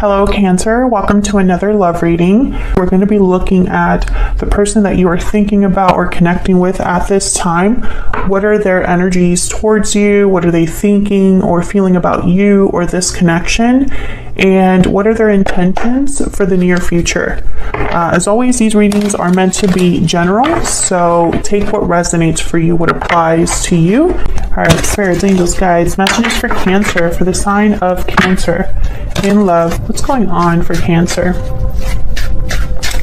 Hello, Cancer. Welcome to another love reading. We're going to be looking at the person that you are thinking about or connecting with at this time. What are their energies towards you? What are they thinking or feeling about you or this connection? And what are their intentions for the near future? As always, these readings are meant to be general, so take what resonates for you, what applies to you. All right, spirits, angels, guides, messages for Cancer, for the sign of Cancer. In love, what's going on for Cancer?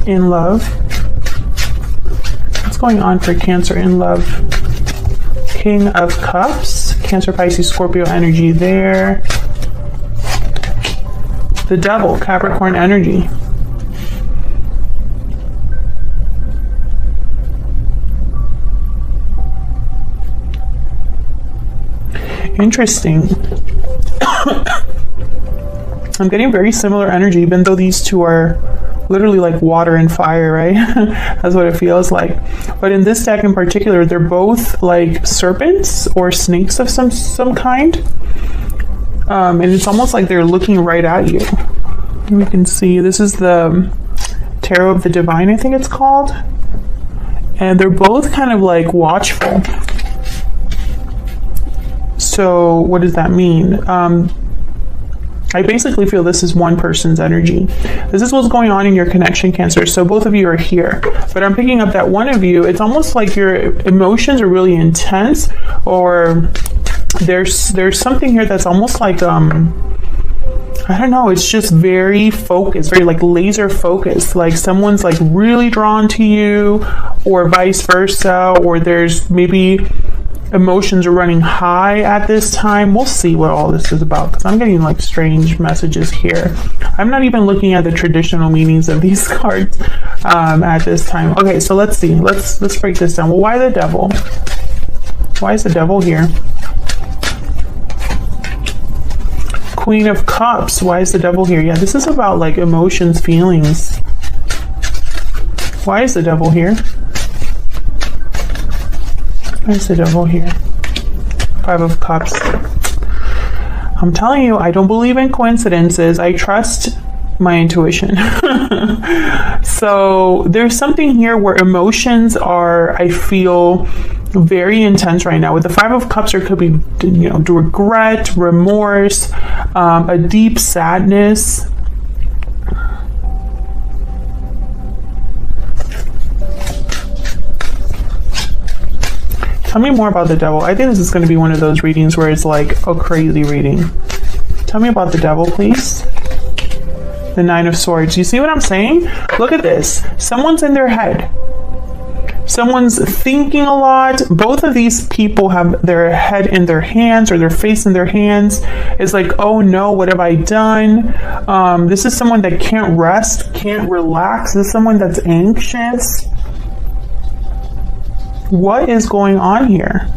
In love, what's going on for Cancer in love? King of Cups, Cancer, Pisces, Scorpio energy there. The Devil, Capricorn energy. Interesting. I'm getting very similar energy, even though these two are literally like water and fire, right? That's what it feels like. But in this deck in particular, they're both like serpents or snakes of some kind. And it's almost like they're looking right at you. We can see this is the Tarot of the Divine, I think it's called. And they're both kind of like watchful. So what does that mean? I basically feel this is one person's energy. This is what's going on in your connection, Cancer. So both of you are here, but I'm picking up that one of you, it's almost like your emotions are really intense, or there's something here that's almost like I don't know, it's just very focused, very like laser focused, like someone's like really drawn to you, or vice versa, or there's maybe emotions are running high at this time. We'll see what all this is about, because I'm getting like strange messages here. I'm not even looking at the traditional meanings of these cards at this time. Okay, so let's see. Let's break this down. Well, why the Devil? Why is the Devil here? Queen of Cups. Why is the Devil here? Yeah, this is about like emotions, feelings. Why is the Devil here? Why is the Devil here? Five of Cups. I'm telling you, I don't believe in coincidences. I trust my intuition. So there's something here where emotions are, I feel, very intense right now. With the Five of Cups, there could be, you know, regret, remorse, a deep sadness. Tell me more about the Devil. I think this is going to be one of those readings where it's like a crazy reading. Tell me about the Devil, please. The Nine of Swords. You see what I'm saying? Look at this. Someone's in their head. Someone's thinking a lot. Both of these people have their head in their hands or their face in their hands. It's like, oh no, what have I done? This is someone that can't rest, can't relax. This is someone that's anxious. What is going on here?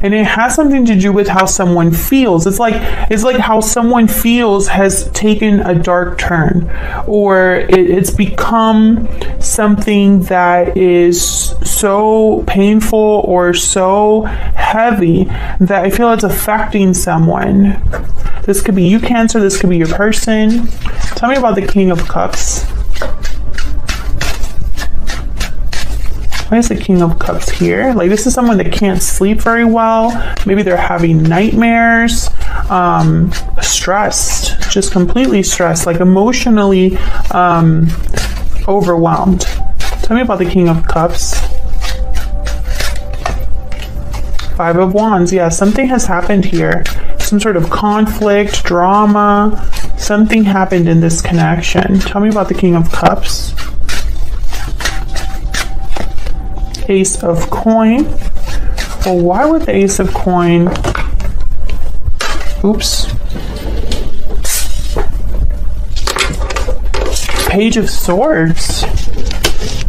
And it has something to do with how someone feels. It's like how someone feels has taken a dark turn, or it's become something that is so painful or so heavy that I feel it's affecting someone. This could be you, Cancer. This could be your person. Tell me about the King of Cups. Why is the King of Cups here? Like, this is someone that can't sleep very well. Maybe they're having nightmares, stressed, just completely stressed, like emotionally overwhelmed. Tell me about the King of Cups. Five of Wands. Yeah, something has happened here. Some sort of conflict, drama. Something happened in this connection. Tell me about the King of Cups. Ace of Coin. Well, why would the Ace of Coin... Oops. Page of Swords.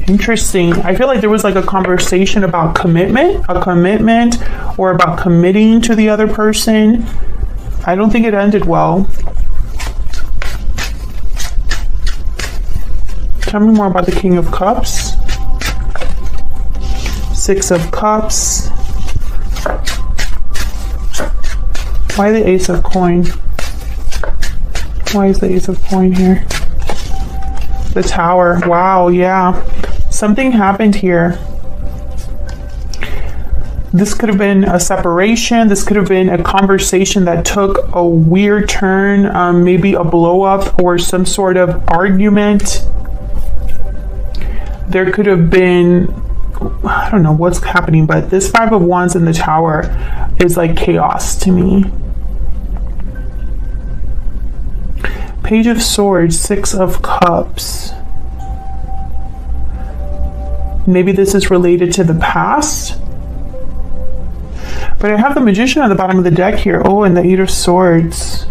Interesting. I feel like there was like a conversation about commitment, or about committing to the other person. I don't think it ended well. Tell me more about the King of Cups. Six of Cups. Why the Ace of Coin? Why is the Ace of Coin here? The Tower. Wow, yeah. Something happened here. This could have been a separation. This could have been a conversation that took a weird turn, maybe a blow up or some sort of argument. There could have been, I don't know what's happening, but this Five of Wands in the Tower is like chaos to me. Page of Swords, Six of Cups. Maybe this is related to the past. But I have the Magician at the bottom of the deck here. Oh, and the Eight of Swords.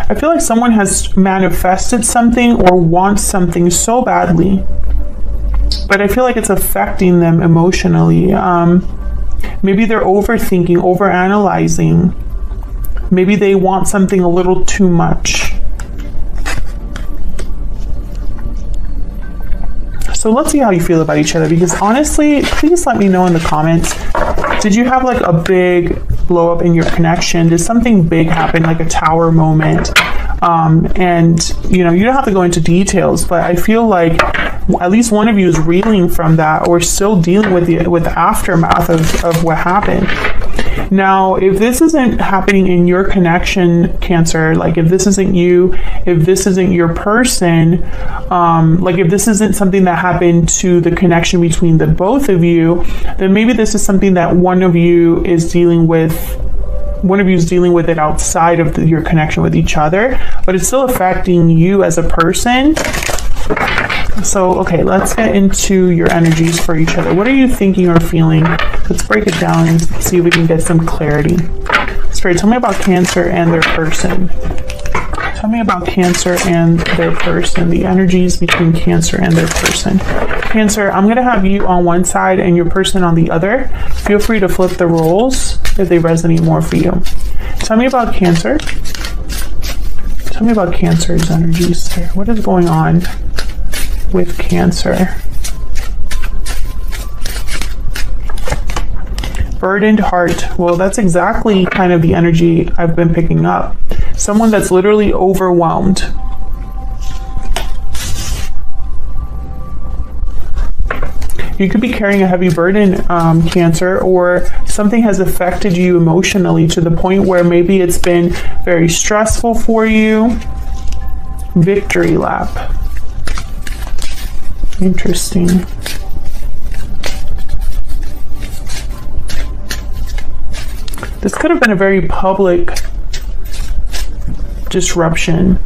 I feel like someone has manifested something or wants something so badly. But I feel like it's affecting them emotionally. Maybe they're overthinking, overanalyzing. Maybe they want something a little too much. So let's see how you feel about each other, because honestly, please let me know in the comments. Did you have like a big blow up in your connection? Did something big happen, like a tower moment? And you know, you don't have to go into details, but I feel like at least one of you is reeling from that or still dealing with the aftermath of what happened. Now, if this isn't happening in your connection, Cancer, like if this isn't you, if this isn't your person, like if this isn't something that happened to the connection between the both of you, then maybe this is something that one of you is dealing with. One of you is dealing with it outside of your connection with each other, but it's still affecting you as a person. So, okay, let's get into your energies for each other. What are you thinking or feeling? Let's break it down and see if we can get some clarity. Spirit, tell me about Cancer and their person. Tell me about Cancer and their person, the energies between Cancer and their person. Cancer, I'm going to have you on one side and your person on the other. Feel free to flip the roles if they resonate more for you. Tell me about Cancer. Tell me about Cancer's energies here. What is going on with Cancer? Burdened heart. Well, that's exactly kind of the energy I've been picking up. Someone that's literally overwhelmed. You could be carrying a heavy burden, Cancer, or something has affected you emotionally to the point where maybe it's been very stressful for you. Victory lap. Interesting. This could have been a very public disruption.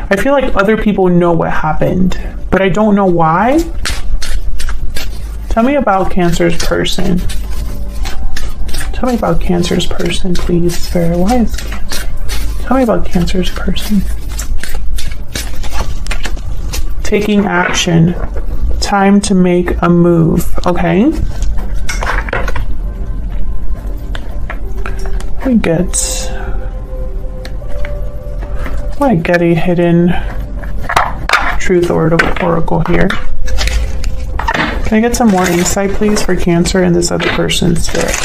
I feel like other people know what happened, but I don't know why. Tell me about Cancer's person. Tell me about Cancer's person, please, Spirit. Why is Cancer? Tell me about Cancer's person. Taking action. Time to make a move. Okay. We get a hidden truth oracle here. Can I get some more insight, please, for Cancer and this other person's spirit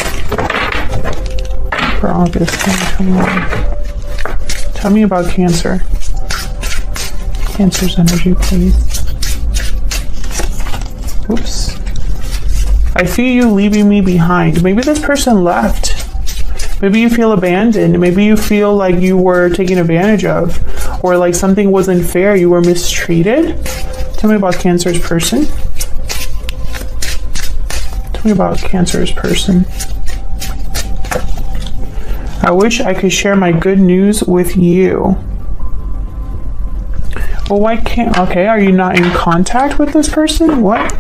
for August 2021? Tell me about Cancer. Cancer's energy, please. Oops. I feel you leaving me behind. Maybe this person left. Maybe you feel abandoned. Maybe you feel like you were taken advantage of, or like something wasn't fair. You were mistreated. Tell me about Cancer's person. Tell me about Cancer's person. I wish I could share my good news with you. Well, why can't... Okay, are you not in contact with this person? What?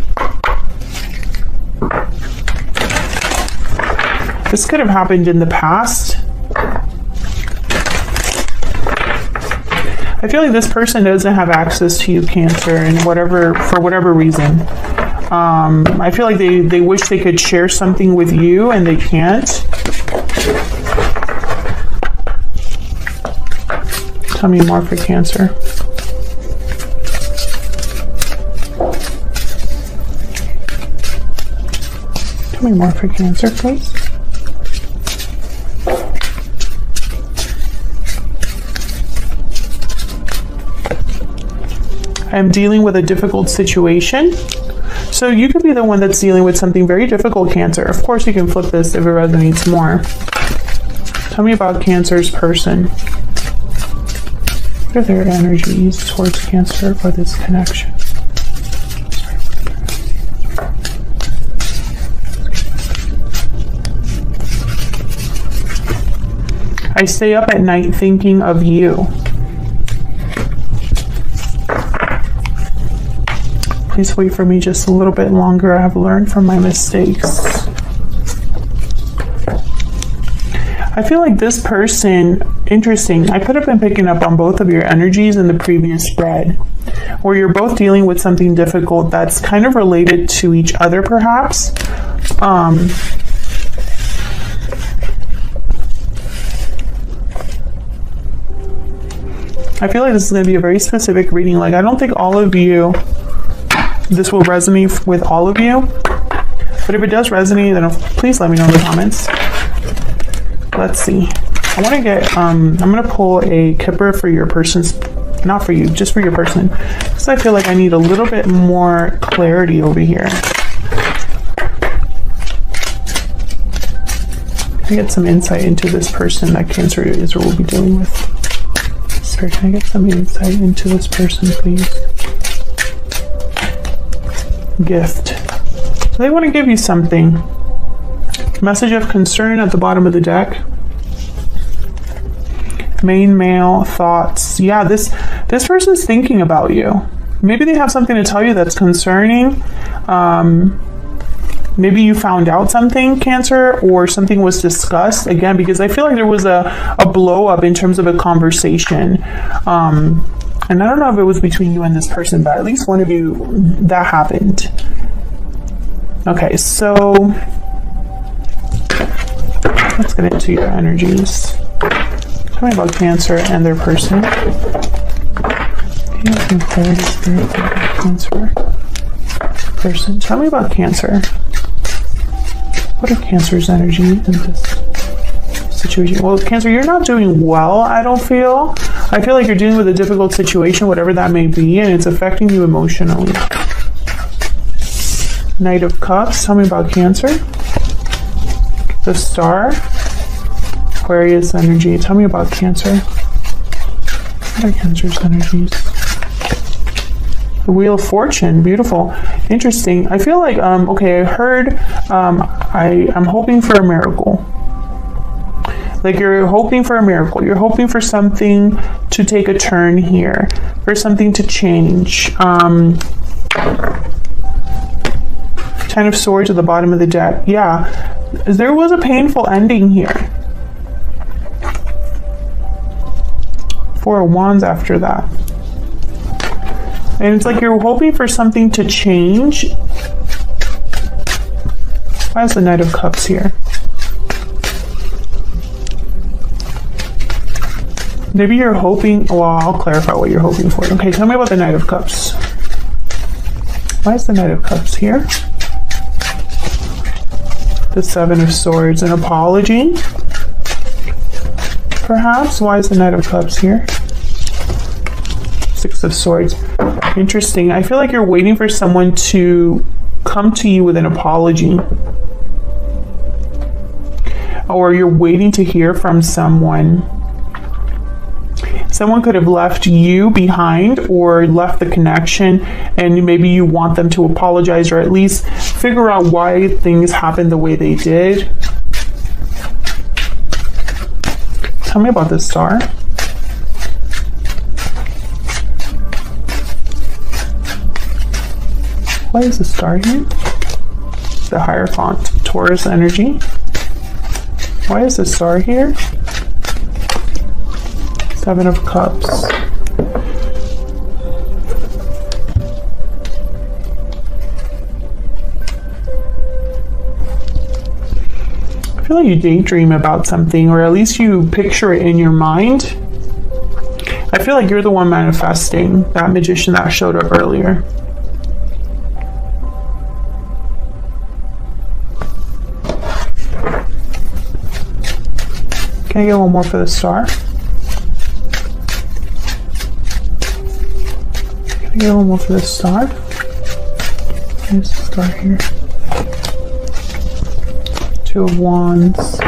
This could have happened in the past. I feel like this person doesn't have access to you, Cancer, and for whatever reason. I feel like they wish they could share something with you and they can't. Tell me more for Cancer. Tell me more for Cancer, please. I'm dealing with a difficult situation. So you could be the one that's dealing with something very difficult, Cancer. Of course, you can flip this if it resonates more. Tell me about Cancer's person. What are their energies towards Cancer for this connection? I stay up at night thinking of you. Please wait for me just a little bit longer. I have learned from my mistakes. I feel like this person, interesting, I could have been picking up on both of your energies in the previous spread, where you're both dealing with something difficult that's kind of related to each other, perhaps. I feel like this is going to be a very specific reading. Like, I don't think all of you, this will resonate with all of you. But if it does resonate, then please let me know in the comments. Let's see. I want to get, I'm going to pull a Kipper for your person's, not for you, just for your person. Because I feel like I need a little bit more clarity over here. I get some insight into this person that Cancer is or will be dealing with. Spirit, can I get some insight into this person, please? Gift. So they want to give you something. Message of concern at the bottom of the deck. Main male thoughts. Yeah, this person's thinking about you. Maybe they have something to tell you that's concerning. Maybe you found out something, Cancer, or something was discussed. Again, because I feel like there was a blow up in terms of a conversation. And I don't know if it was between you and this person, but at least one of you, that happened. Okay, so let's get into your energies. Tell me about Cancer and their person. Cancer person. Tell me about Cancer. What are Cancer's energy in this situation? Well, Cancer, you're not doing well, I don't feel. I feel like you're dealing with a difficult situation, whatever that may be, and it's affecting you emotionally. Knight of Cups. Tell me about Cancer. The Star. Aquarius energy. Tell me about Cancer. What are Cancer's energies? The Wheel of Fortune. Beautiful. Interesting. I feel like, okay, I heard, I'm hoping for a miracle. Like, you're hoping for a miracle. You're hoping for something to take a turn here, for something to change. Ten of Swords at the bottom of the deck. Yeah, there was a painful ending here. Four of Wands after that. And it's like you're hoping for something to change. Why is the Knight of Cups here? Maybe you're hoping, well, I'll clarify what you're hoping for. Okay, tell me about the Knight of Cups. Why is the Knight of Cups here? The Seven of Swords, an apology? Perhaps? Why is the Knight of Cups here? Six of Swords. Interesting. I feel like you're waiting for someone to come to you with an apology. Or you're waiting to hear from someone. Someone could have left you behind or left the connection, and maybe you want them to apologize or at least figure out why things happened the way they did. Tell me about the Star. Why is the Star here? The Hierophant. Taurus energy. Why is the Star here? Seven of Cups. I feel like you daydream about something, or at least you picture it in your mind. I feel like you're the one manifesting that magician that showed up earlier. Can I get one more for the Star? Get a little more for the star. There's the star here. Two of Wands.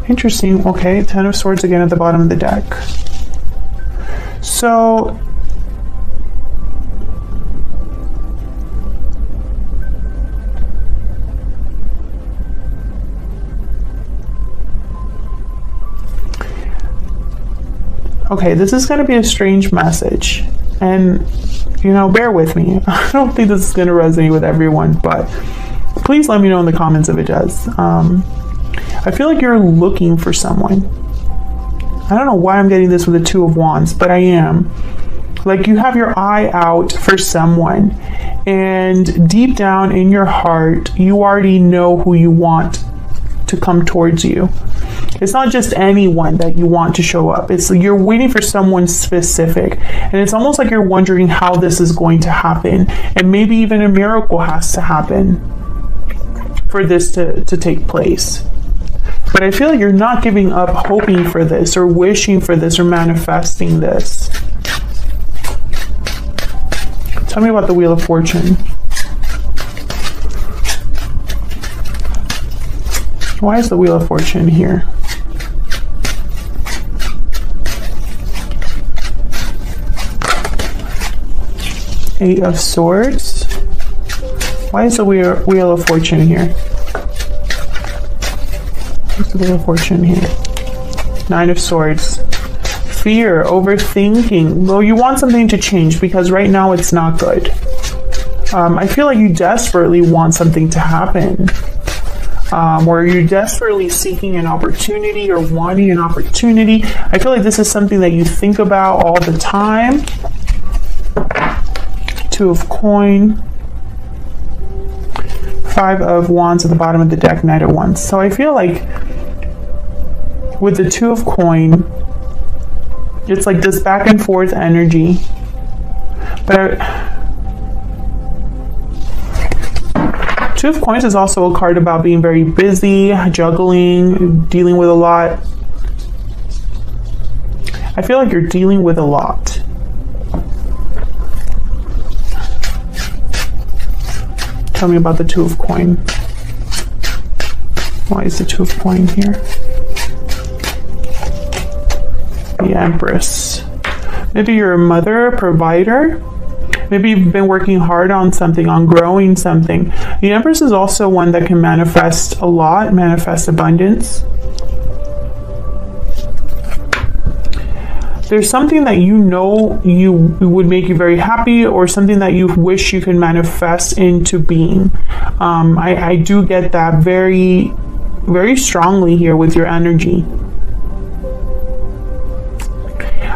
Interesting. Okay, Ten of Swords again at the bottom of the deck. So okay, this is going to be a strange message, and you know, bear with me. I don't think this is going to resonate with everyone, but please let me know in the comments if it does. I feel like you're looking for someone. I don't know why I'm getting this with the Two of Wands, but I am. Like, you have your eye out for someone, and deep down in your heart, you already know who you want to come towards you. It's not just anyone that you want to show up. It's you're waiting for someone specific. And it's almost like you're wondering how this is going to happen. And maybe even a miracle has to happen for this to take place. But I feel like you're not giving up hoping for this or wishing for this or manifesting this. Tell me about the Wheel of Fortune. Why is the Wheel of Fortune here? Eight of Swords. Why is the Wheel of Fortune here? What's the Wheel of Fortune here? Nine of Swords. Fear, overthinking. Well, you want something to change because right now it's not good. I feel like you desperately want something to happen. Or you're desperately seeking an opportunity or wanting an opportunity. I feel like this is something that you think about all the time. Two of Coin. Five of Wands at the bottom of the deck, Knight of Wands. So I feel like with the Two of Coin, it's like this back and forth energy. But Two of Coins is also a card about being very busy, juggling, dealing with a lot. I feel like you're dealing with a lot. Tell me about the Two of Coin. Why is the Two of Coin here? The Empress. Maybe you're a mother, a provider. Maybe you've been working hard on something, on growing something. The Empress is also one that can manifest a lot, manifest abundance. There's something that you know you would make you very happy, or something that you wish you could manifest into being. I do get that very, very strongly here with your energy.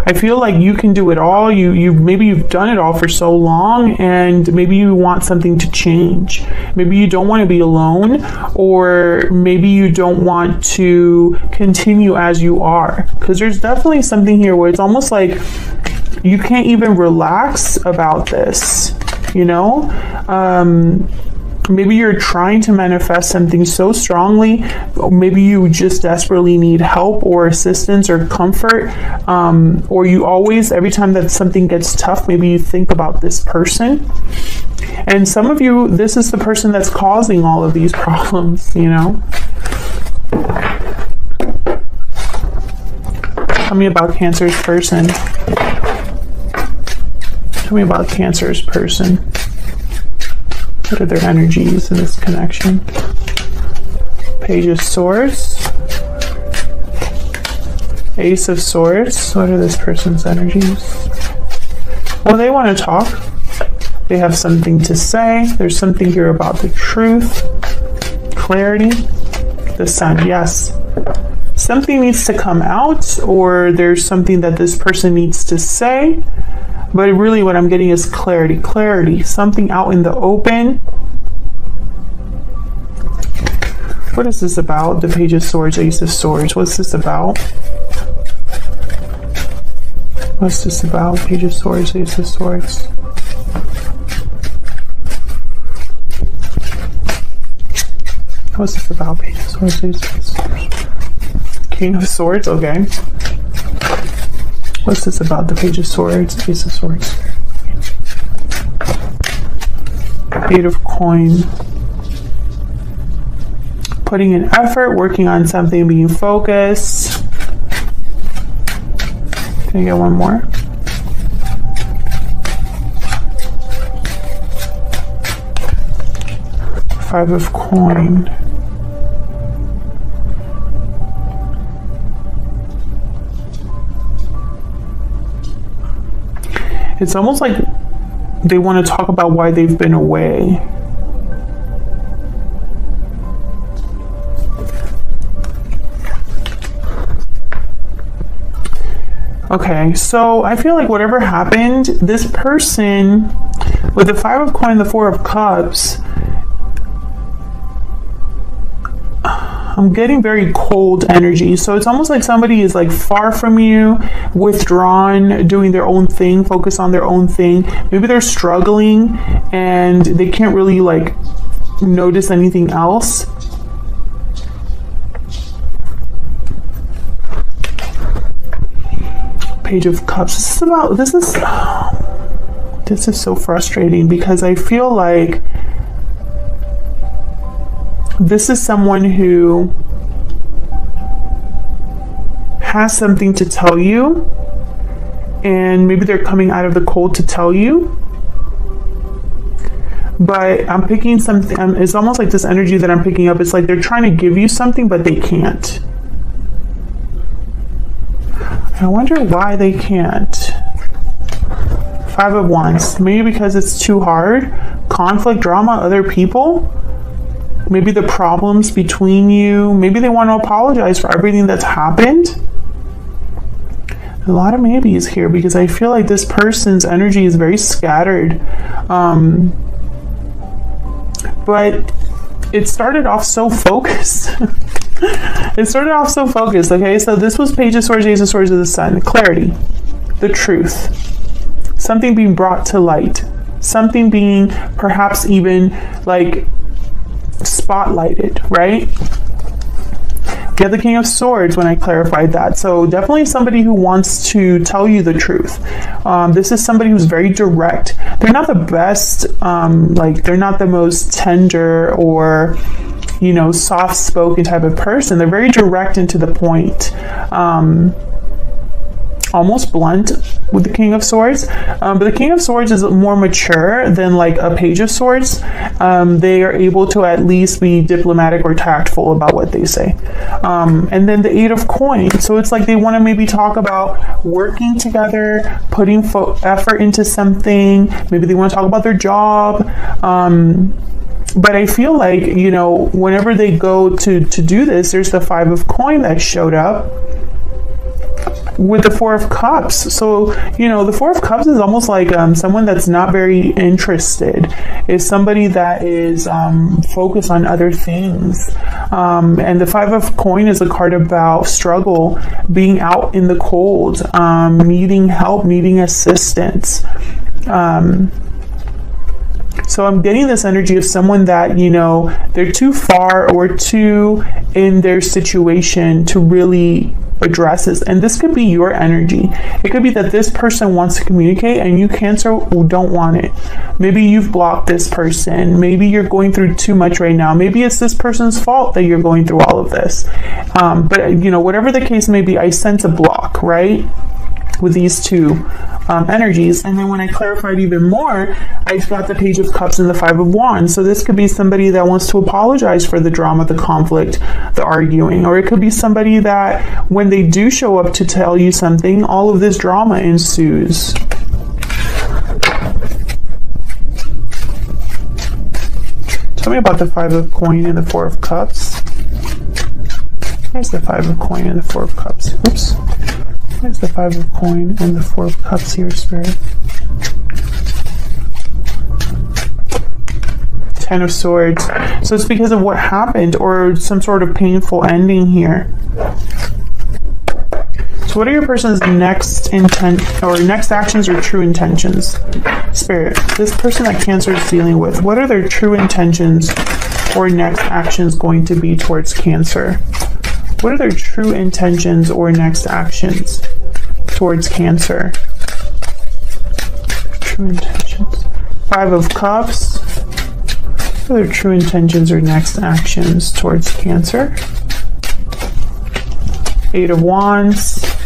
I feel like you can do it all. Maybe you've done it all for so long, and maybe you want something to change. Maybe you don't want to be alone, or maybe you don't want to continue as you are. Because there's definitely something here where it's almost like you can't even relax about this, you know? Maybe you're trying to manifest something so strongly. Maybe you just desperately need help or assistance or comfort. Or you always, every time that something gets tough, maybe you think about this person. And some of you, this is the person that's causing all of these problems, you know? Tell me about Cancer's person. Tell me about Cancer's person. What are their energies in this connection? Page of Swords. Ace of Swords. What are this person's energies? Well, they want to talk. They have something to say. There's something here about the truth. Clarity. The Sun, yes. Something needs to come out, or there's something that this person needs to say. But really what I'm getting is clarity. Clarity. Something out in the open. What is this about? The Page of Swords, Ace of Swords. What's this about? What's this about? Page of Swords, Ace of Swords. What's this about? Page of Swords, Ace of Swords. King of Swords, okay. What's this about? The Page of Swords, Ace of Swords. Eight of Coin. Putting in effort, working on something, being focused. Can I get one more? Five of Coin. It's almost like they want to talk about why they've been away. Okay, so I feel like whatever happened, this person with the Five of Coin and the Four of Cups, I'm getting very cold energy. So it's almost like somebody is like far from you, withdrawn, doing their own thing, focus on their own thing. Maybe they're struggling and they can't really like notice anything else. Page of Cups. This is so frustrating because I feel like this is someone who has something to tell you, and maybe they're coming out of the cold to tell you. But I'm picking something, it's almost like this energy that I'm picking up, it's like they're trying to give you something, but they can't. I wonder why they can't. Five of Wands. Maybe because it's too hard. Conflict, drama, other people. Maybe the problems between you. Maybe they want to apologize for everything that's happened. A lot of maybes here because I feel like this person's energy is very scattered. But it started off so focused. It started off so focused, okay? So this was Page of Swords, Ace of Swords of the Sun. Clarity. The truth. Something being brought to light. Something being perhaps even like spotlighted, right? We have the King of Swords when I clarified that. So definitely somebody who wants to tell you the truth. This is somebody who's very direct. They're not the best, like they're not the most tender or, you know, soft-spoken type of person. They're very direct and to the point. Almost blunt with the King of Swords, but the King of Swords is more mature than like a Page of Swords. They are able to at least be diplomatic or tactful about what they say. And then the Eight of Coins, so it's like they want to maybe talk about working together, putting effort into something. Maybe they want to talk about their job. But I feel like, you know, whenever they go to do this, there's the Five of Coins that showed up with the Four of Cups. So, you know, the Four of Cups is almost like someone that's not very interested. Is somebody that is focused on other things. And the Five of Coins is a card about struggle, being out in the cold, needing help, needing assistance. So I'm getting this energy of someone that, you know, they're too far or too in their situation to really address this. And this could be your energy. It could be that this person wants to communicate and you, Cancer, don't want it. Maybe you've blocked this person. Maybe you're going through too much right now. Maybe it's this person's fault that you're going through all of this. But, you know, whatever the case may be, I sense a block, right? With these two energies. And then when I clarified even more, I got the Page of Cups and the Five of Wands. So this could be somebody that wants to apologize for the drama, the conflict, the arguing, or it could be somebody that when they do show up to tell you something, all of this drama ensues. Tell me about the Five of Coins and the Four of Cups. There's the Five of Coins and the Four of Cups. Oops. There's the Five of Coins and the Four of Cups here, Spirit. Ten of Swords. So it's because of what happened or some sort of painful ending here. So what are your person's next intent or next actions or true intentions? Spirit, this person that Cancer is dealing with, what are their true intentions or next actions going to be towards Cancer? What are their true intentions or next actions towards Cancer? True intentions. Five of Cups. are their true intentions or next actions towards Cancer? 8 of Wands.